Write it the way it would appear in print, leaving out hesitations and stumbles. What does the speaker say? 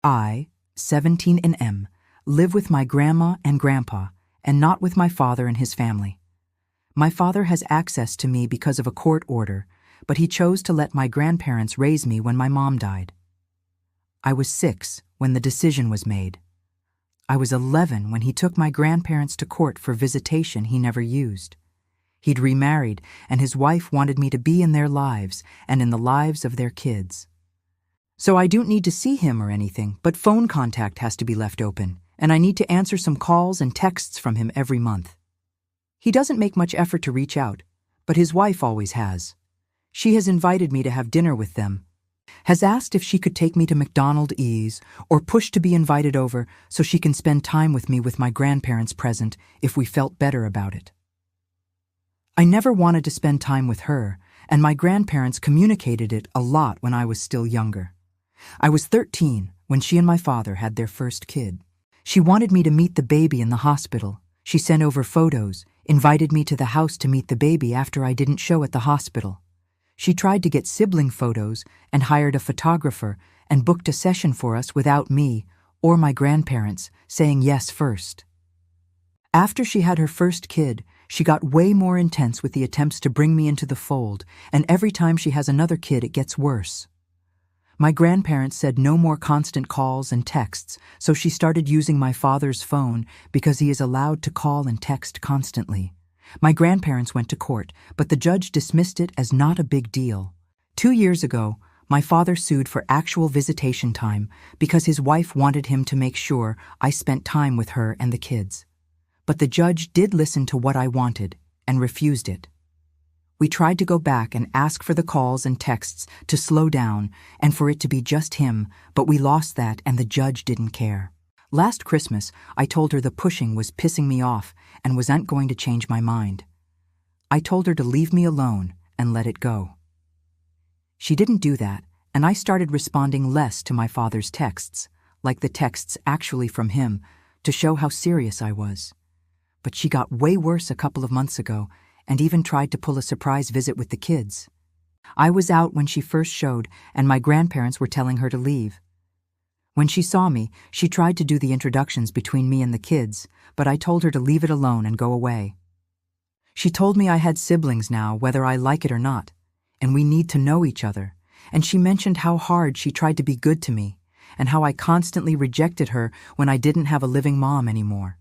I, 17 and M, live with my grandma and grandpa, and not with my father and his family. My father has access to me because of a court order, but he chose to let my grandparents raise me when my mom died. I was 6 when the decision was made. I was 11 when he took my grandparents to court for visitation he never used. He'd remarried, and his wife wanted me to be in their lives and in the lives of their kids. So I don't need to see him or anything, but phone contact has to be left open, and I need to answer some calls and texts from him every month. He doesn't make much effort to reach out, but his wife always has. She has invited me to have dinner with them, has asked if she could take me to McDonald's or push to be invited over so she can spend time with me with my grandparents present if we felt better about it. I never wanted to spend time with her, and my grandparents communicated it a lot when I was still younger. I was 13 when she and my father had their first kid. She wanted me to meet the baby in the hospital. She sent over photos, invited me to the house to meet the baby after I didn't show at the hospital. She tried to get sibling photos and hired a photographer and booked a session for us without me or my grandparents saying yes first. After she had her first kid, she got way more intense with the attempts to bring me into the fold, and every time she has another kid, it gets worse. My grandparents said no more constant calls and texts, so she started using my father's phone because he is allowed to call and text constantly. My grandparents went to court, but the judge dismissed it as not a big deal. 2 years ago, my father sued for actual visitation time because his wife wanted him to make sure I spent time with her and the kids. But the judge did listen to what I wanted and refused it. We tried to go back and ask for the calls and texts to slow down and for it to be just him, but we lost that and the judge didn't care. Last Christmas, I told her the pushing was pissing me off and wasn't going to change my mind. I told her to leave me alone and let it go. She didn't do that, and I started responding less to my father's texts, like the texts actually from him, to show how serious I was. But she got way worse a couple of months ago and even tried to pull a surprise visit with the kids. I was out when she first showed, and my grandparents were telling her to leave. When she saw me, she tried to do the introductions between me and the kids, but I told her to leave it alone and go away. She told me I had siblings now, whether I like it or not, and we need to know each other, and she mentioned how hard she tried to be good to me, and how I constantly rejected her when I didn't have a living mom anymore.